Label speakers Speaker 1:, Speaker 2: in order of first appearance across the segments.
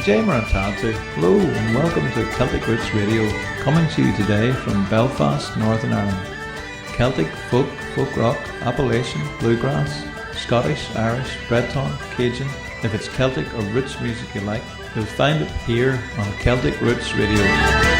Speaker 1: Jay Marita, hello and welcome to Celtic Roots Radio, coming to you today from Belfast, Northern Ireland. Celtic, folk, folk rock, Appalachian, bluegrass, Scottish, Irish, Breton, Cajun. If it's Celtic or roots music you like, you'll find it here on Celtic Roots Radio.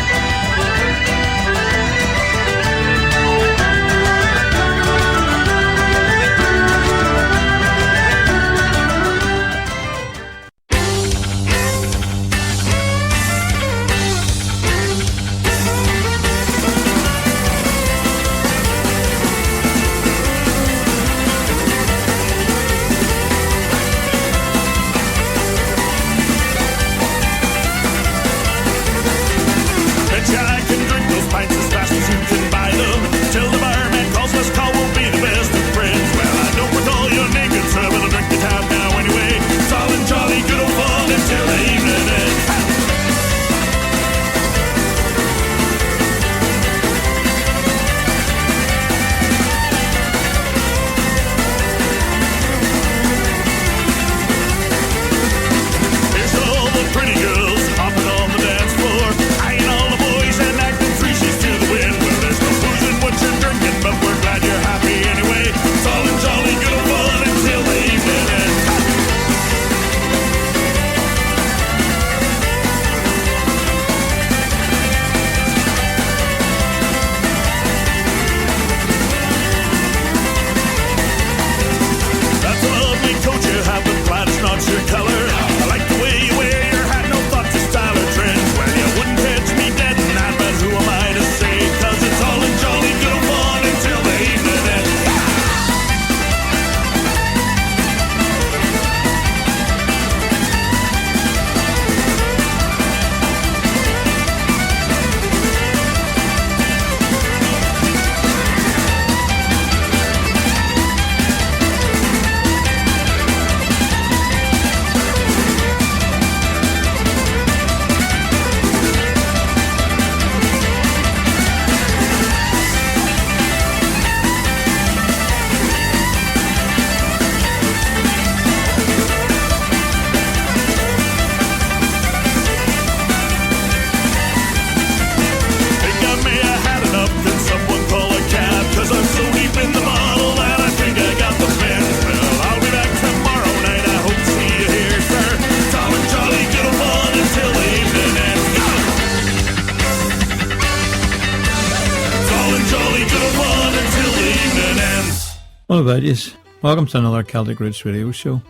Speaker 1: What about yous? Welcome to another Celtic Roots Radio show.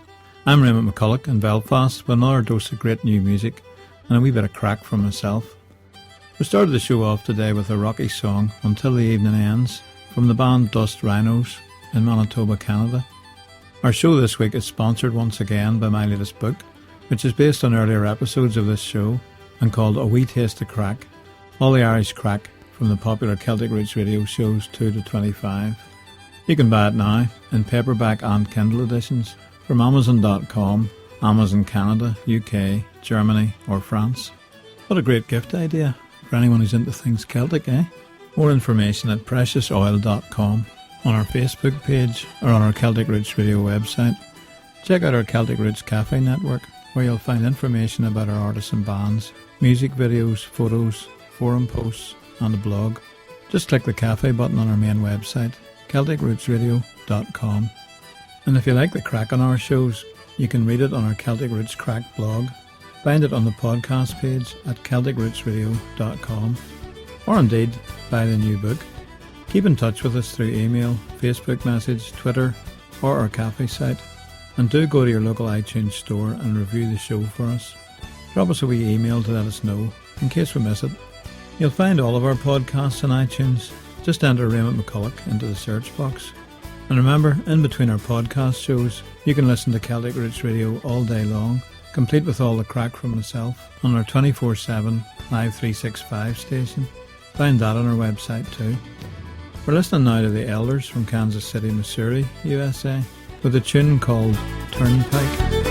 Speaker 1: I'm Raymond McCullough in Belfast with another dose of great new music and a wee bit of crack from myself. We started the show off today with a rocky song, Until the Evening Ends, from the band Dust Rhinos in Manitoba, Canada. Our show this week is sponsored once again by my latest book, which is based on earlier episodes of this show and called A Wee Taste of Crack, all the Irish crack from the popular Celtic Roots Radio shows 2 to 25. You can buy it now in paperback and Kindle editions from Amazon.com, Amazon Canada, UK, Germany or France. What a great gift idea for anyone who's into things Celtic, eh? More information at preciousOil.com, on our Facebook page or on our Celtic Roots Radio website. Check out our Celtic Roots Cafe network where you'll find information about our artists and bands, music videos, photos, forum posts and a blog. Just click the cafe button on our main website, CelticRootsRadio.com. And if you like the crack on our shows, you can read it on our Celtic Roots Crack blog. Find it on the podcast page at CelticRootsRadio.com, or indeed buy the new book. Keep in touch with us through email, Facebook message, Twitter or our cafe site, and do go to your local iTunes store and review the show for us. Drop us a wee email to let us know in case we miss it. You'll find all of our podcasts on iTunes. Just enter Raymond McCullough into the search box. And remember, in between our podcast shows, you can listen to Celtic Roots Radio all day long, complete with all the crack from myself, on our 24/7 Live 365 station. Find that on our website too. We're listening now to the Elders from Kansas City, Missouri, USA, with a tune called Turnpike.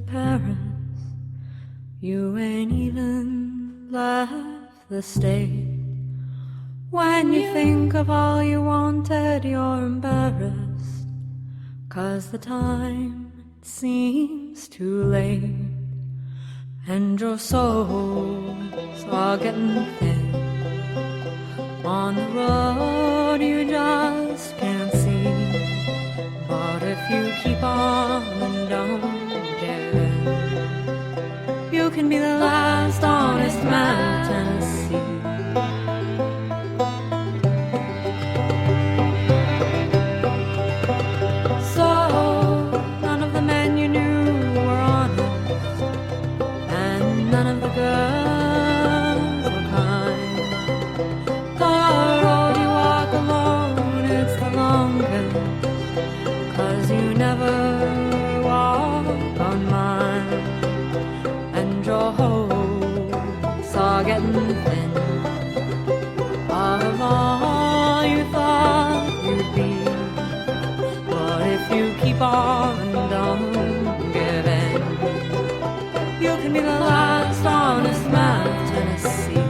Speaker 2: Paris, you ain't even left the state. When you think of all you wanted, you're embarrassed, 'cause the time seems too late, and your soul's all getting thin. On the road you just can't see, but if you keep on and don't give in, you can be the last honest man of Tennessee. Keep on and don't give in, you can be the last honest man of Tennessee.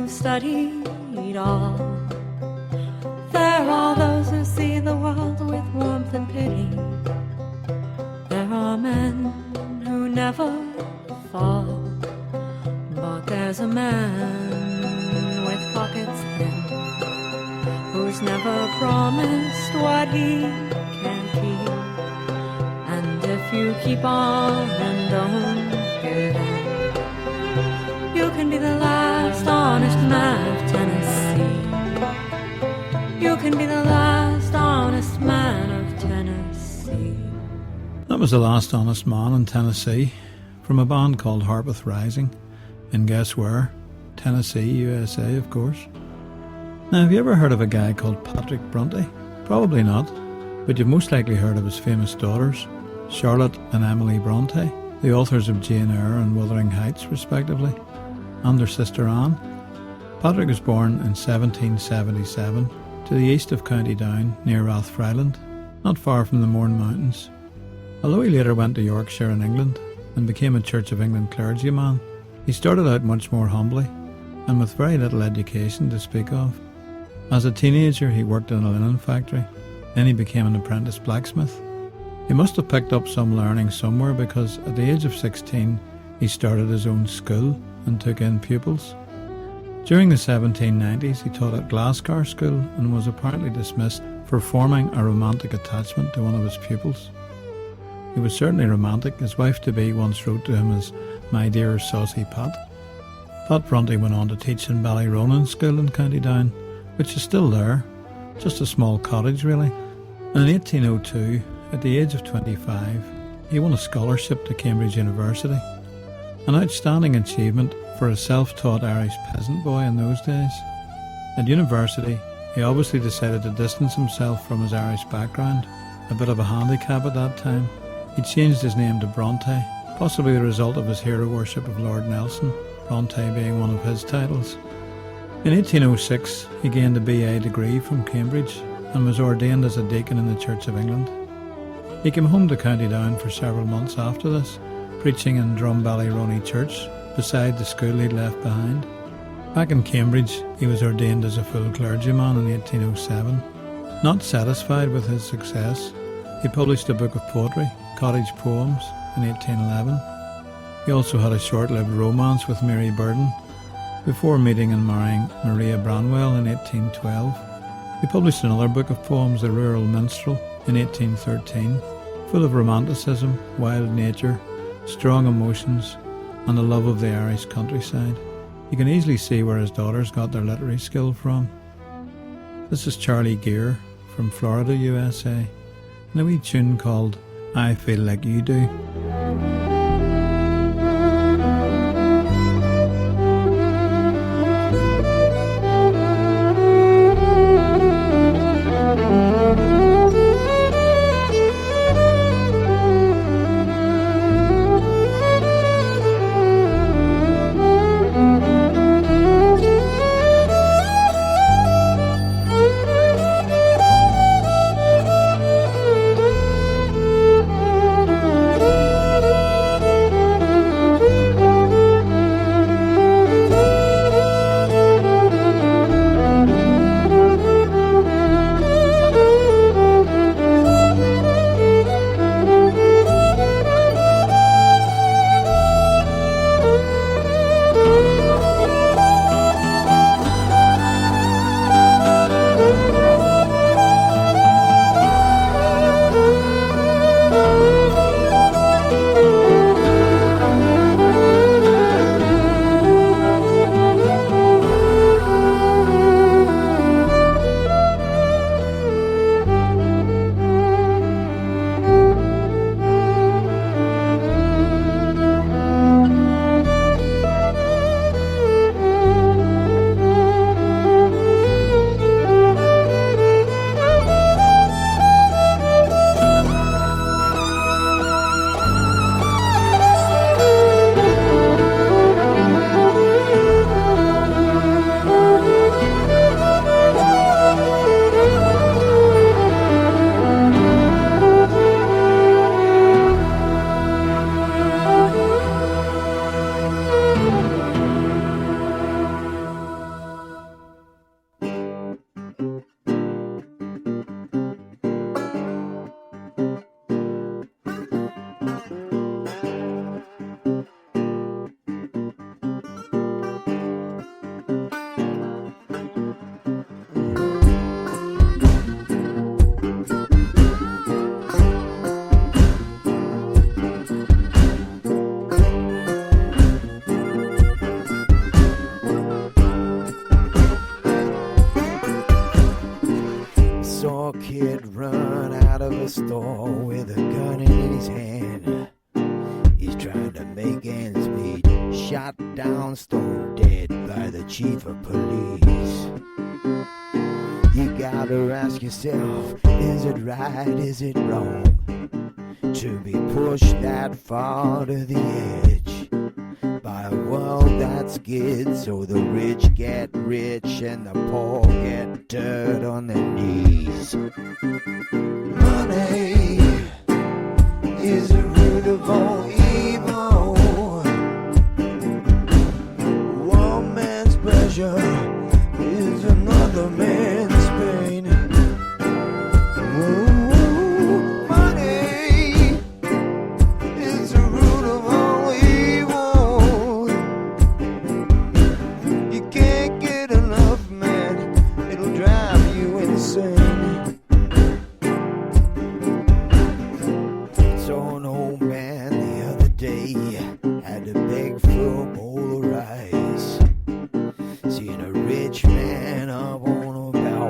Speaker 2: Studied all. There are those who see the world with warmth and pity. There are men who never fall, but there's a man with pockets thin, who's never promised what he can't keep. And if you keep on and don't give in, you can be the last honest man of Tennessee. You can be the last honest man of Tennessee.
Speaker 1: That was The Last Honest Man in Tennessee, from a band called Harpeth Rising, and guess where? Tennessee, USA, of course. Now, have you ever heard of a guy called Patrick Brunty? Probably not, but you've most likely heard of his famous daughters, Charlotte and Emily Brontë, the authors of Jane Eyre and Wuthering Heights, respectively, and their sister Anne. Patrick was born in 1777 to the east of County Down near Rathfriland, not far from the Mourne Mountains. Although he later went to Yorkshire in England and became a Church of England clergyman, he started out much more humbly and with very little education to speak of. As a teenager he worked in a linen factory, then he became an apprentice blacksmith. He must have picked up some learning somewhere, because at the age of 16 he started his own school and took in pupils. During the 1790s he taught at Glasgow School and was apparently dismissed for forming a romantic attachment to one of his pupils. He was certainly romantic. His wife-to-be once wrote to him as "My dear saucy Pat." Pat Brunty went on to teach in Ballyronan School in County Down, which is still there, just a small cottage really. And in 1802, at the age of 25, he won a scholarship to Cambridge University, an outstanding achievement for a self-taught Irish peasant boy in those days. At university, he obviously decided to distance himself from his Irish background, a bit of a handicap at that time. He changed his name to Brontë, possibly the result of his hero worship of Lord Nelson, Brontë being one of his titles. In 1806, he gained a BA degree from Cambridge and was ordained as a deacon in the Church of England. He came home to County Down for several months after this, preaching in Drumballyroney Church beside the school he'd left behind. Back in Cambridge, he was ordained as a full clergyman in 1807. Not satisfied with his success, he published a book of poetry, Cottage Poems, in 1811. He also had a short-lived romance with Mary Burden before meeting and marrying Maria Branwell in 1812. He published another book of poems, The Rural Minstrel, in 1813, full of romanticism, wild nature, strong emotions, and a love of the Irish countryside. You can easily see where his daughters got their literary skill from. This is Charlie Gear from Florida, USA, and a wee tune called I Feel Like You Do.
Speaker 3: store with a gun in his hand. He's trying to make ends meet, shot down, stone dead by the chief of police. You gotta ask yourself, is it right, is it wrong to be pushed that far to the edge by a world that's good, so the rich get rich and the poor get dirt on their knees. Money is the root of all evil. One man's pleasure is another man's pain. Ooh, money is the root of all evil. You can't get enough, man, it'll drive you insane. So an old man the other day had to beg for a bowl of rice, seeing a rich man up on a balcony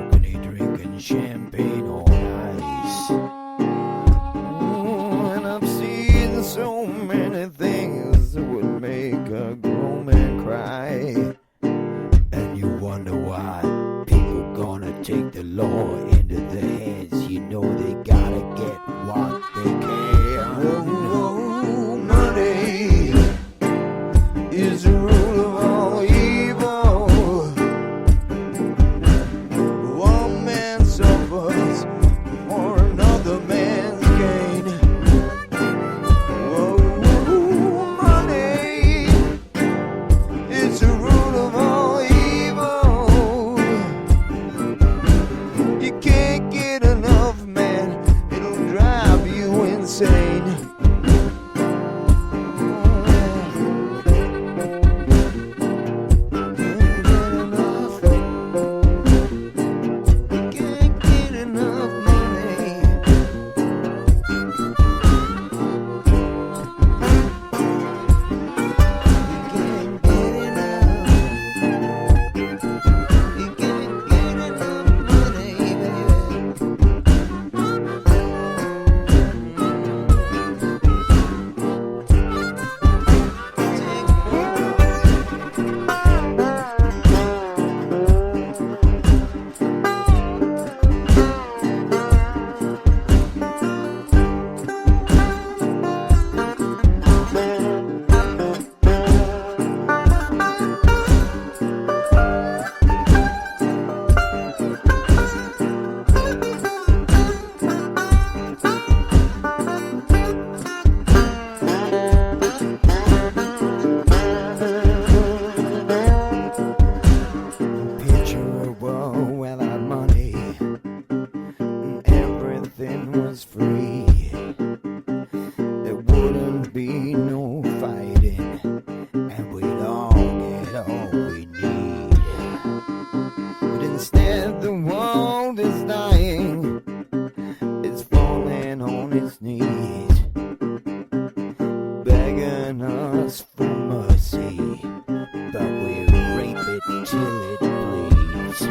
Speaker 3: till it bleeds.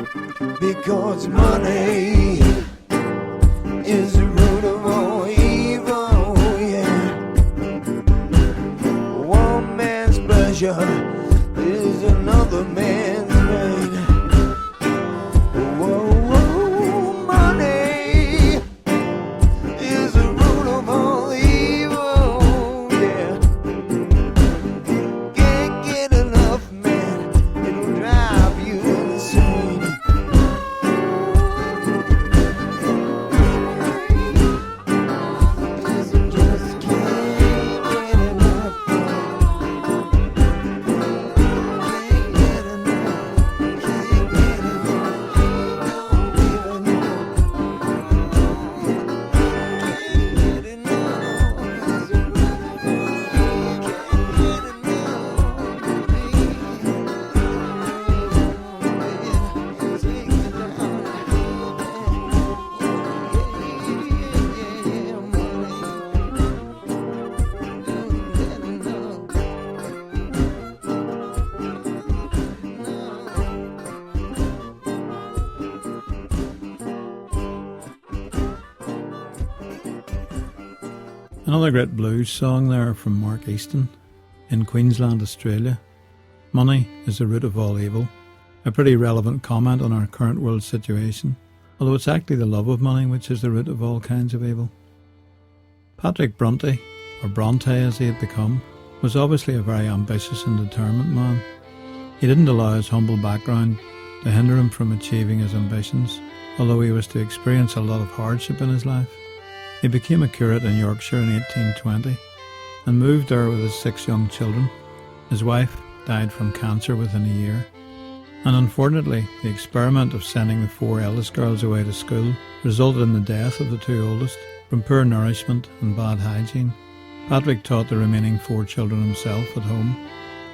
Speaker 3: Because money is the root of all evil, yeah. One man's pleasure is another man's pain. Whoa, whoa, money is the root of all evil, yeah. Can't get enough, man, it'll drive you insane. Just can't get enough, can't get enough, can't get enough, don't even know. Can't get enough, can't get
Speaker 1: Another great blues song there from Mark Easton in Queensland, Australia. Money is the root of all evil. A pretty relevant comment on our current world situation, although it's actually the love of money which is the root of all kinds of evil. Patrick Brunty, or Brontë as he had become, was obviously a very ambitious and determined man. He didn't allow his humble background to hinder him from achieving his ambitions, although he was to experience a lot of hardship in his life. He became a curate in Yorkshire in 1820 and moved there with his 6 young children. His wife died from cancer within a year, and unfortunately the experiment of sending the 4 eldest girls away to school resulted in the death of the 2 oldest from poor nourishment and bad hygiene. Patrick taught the remaining 4 children himself at home.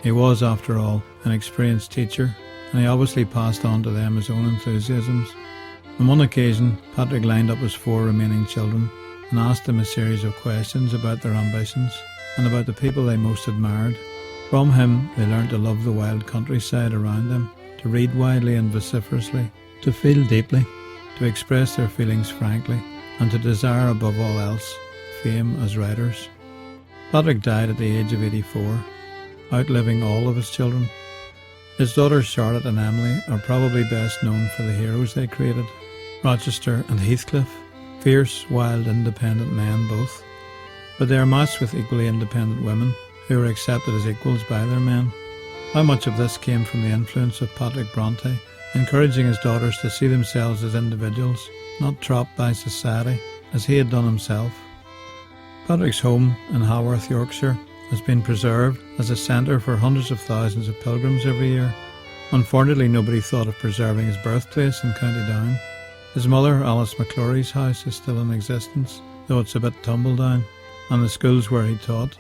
Speaker 1: He was, after all, an experienced teacher, and he obviously passed on to them his own enthusiasms. On one occasion, Patrick lined up his 4 remaining children and asked them a series of questions about their ambitions and about the people they most admired. From him they learned to love the wild countryside around them, to read widely and vociferously, to feel deeply, to express their feelings frankly, and to desire above all else fame as writers. Patrick died at the age of 84, outliving all of his children. His daughters Charlotte and Emily are probably best known for the heroes they created. Rochester and Heathcliff, fierce, wild, independent men both, but they are matched with equally independent women who are accepted as equals by their men. How much of this came from the influence of Patrick Brontë, encouraging his daughters to see themselves as individuals, not trapped by society, as he had done himself. Patrick's home in Harpeth, Yorkshire, has been preserved as a centre for hundreds of thousands of pilgrims every year. Unfortunately, nobody thought of preserving his birthplace in County Down. His mother, Alice McCullough's house, is still in existence, though it's a bit tumble down, and the schools where he taught.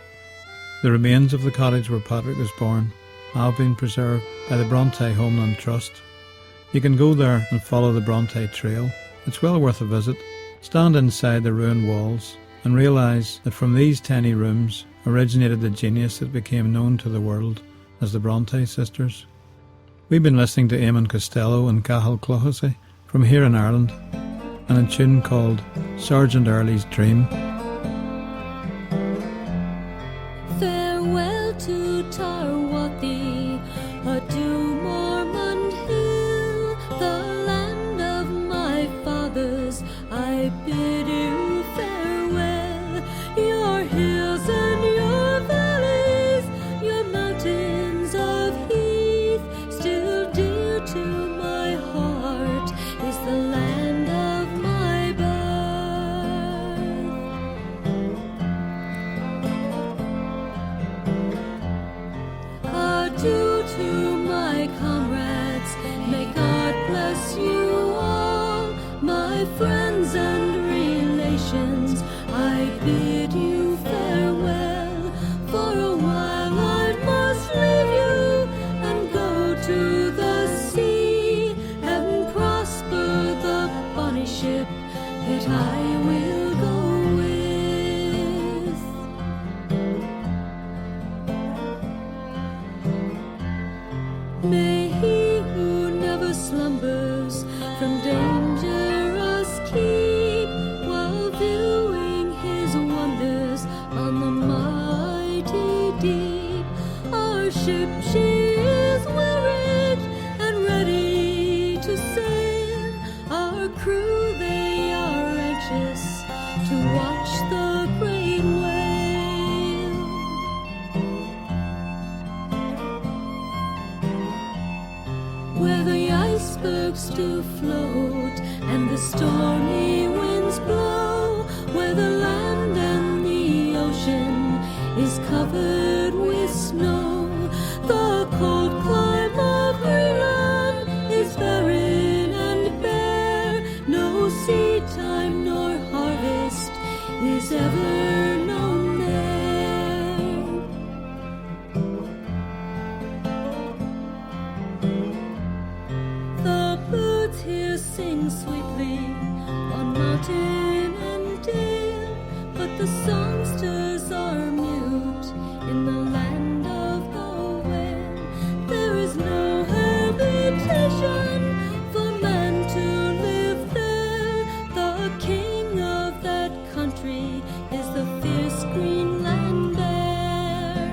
Speaker 1: The remains of the cottage where Patrick was born have been preserved by the Brontë Homeland Trust. You can go there and follow the Brontë Trail. It's well worth a visit. Stand inside the ruined walls and realise that from these tiny rooms originated the genius that became known to the world as the Brontë sisters. We've been listening to Eamonn Costello and Cathal Clohessy from here in Ireland, and a tune called Sergeant Early's Dream.
Speaker 2: Farewell to Tarwathee, adieu Mormont Hill, the land of my fathers, I bid you farewell. Your hills and your valleys, your mountains of heath, still dear to my heart is the land of my birth. Adieu to my comrades, may God bless you all, my friends and relations, I bid you farewell. For a while I must leave you and go to the sea, and prosper the bonny ship that I will go with. May he where the icebergs do float and the stormy winds blow, where the land and the ocean is covered with snow. The cold climb of Greenland is barren and bare. No seed time nor harvest is ever known there. The birds here sing sweetly on mountain and dale, but the songsters are mute in the land of the Whale. There is no habitation for man to live there. The king of that country is the fierce Greenland bear.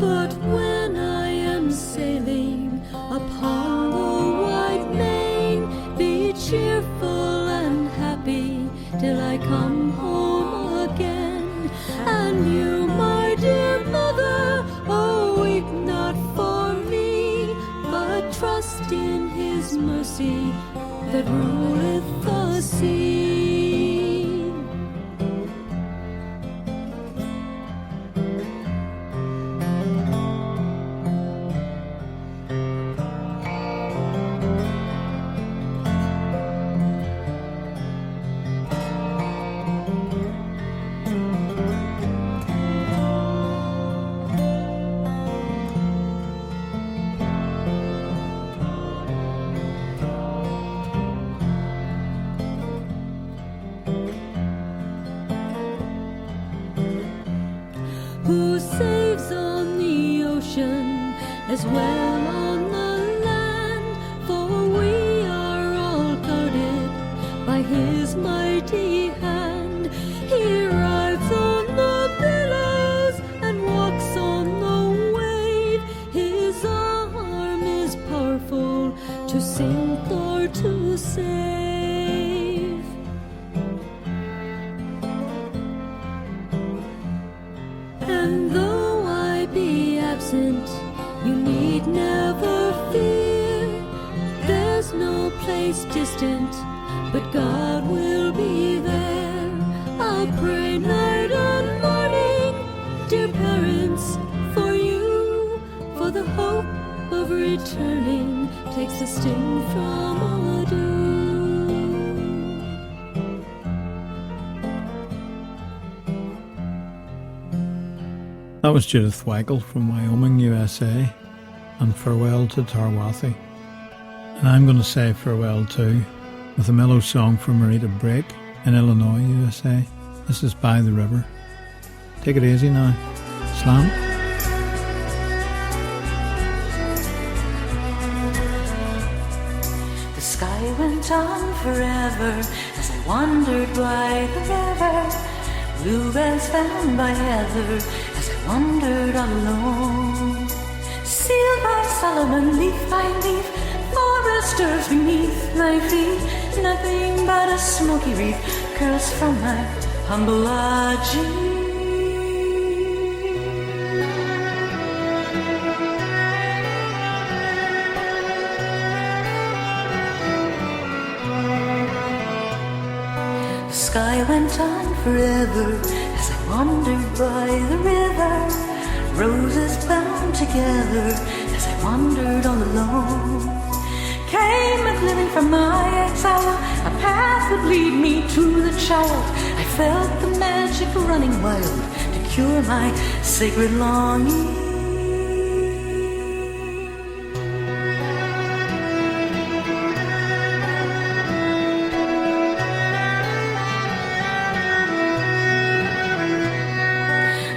Speaker 2: But when I am sailing upon the wide main, be cheerful and happy till I come home again. And you, my dear mother, oh, weep not for me, but trust in his mercy that ruleth the sea. Who saves on the ocean as well on the land, for we are all guarded by his mighty hand. He rides on the billows and walks on the wave. His arm is powerful to sink or to save. And though I be absent, you need never fear. There's no place distant, but God will be there. I'll pray night and morning, dear parents, for you, for the hope of returning takes the sting from ado.
Speaker 1: That was Judith Weikle from Wyoming, USA, and Farewell to Tarwathee. And I'm going to say farewell too, with a mellow song from Marita in Illinois, USA. This is By the River. Take it easy now. Slam.
Speaker 4: The sky went on forever as I wandered by the river. Bluebells found by heather as I wandered all alone. Seal by Solomon, leaf by leaf, foresters beneath my feet. Nothing but a smoky wreath curls from my humble lodging. The sky went on forever as I wandered by the river. Roses bound together as I wandered all alone. Came a glimmering from my exile, a path would lead me to the child. I felt the magic running wild to cure my sacred longing.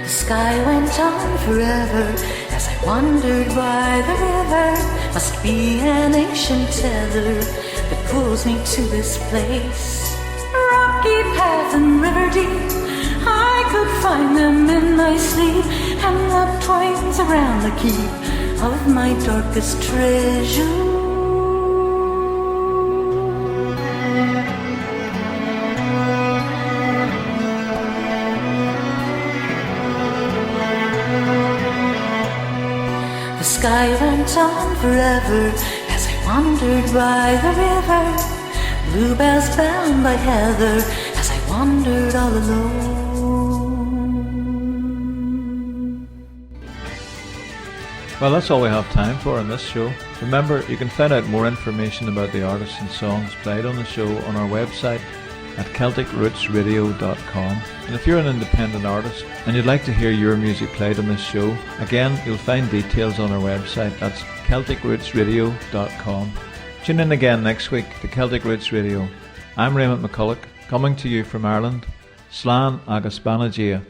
Speaker 4: The sky went on forever as I wandered by the river. Must be an ancient tether that pulls me to this place. Rocky path and river deep, I could find them in my sleep. Hemlock twines around the keep of my darkest treasure. sky went on forever as I wandered by the river. Bluebells bound by heather as I wandered all alone.
Speaker 1: Well, that's all we have time for on this show. Remember, you can find out more information about the artists and songs played on the show on our website at CelticRootsRadio.com. And if you're an independent artist and you'd like to hear your music played on this show, again, you'll find details on our website. That's CelticRootsRadio.com. Tune in again next week to Celtic Roots Radio. I'm Raymond McCullough, coming to you from Ireland. Slán agus Banagia.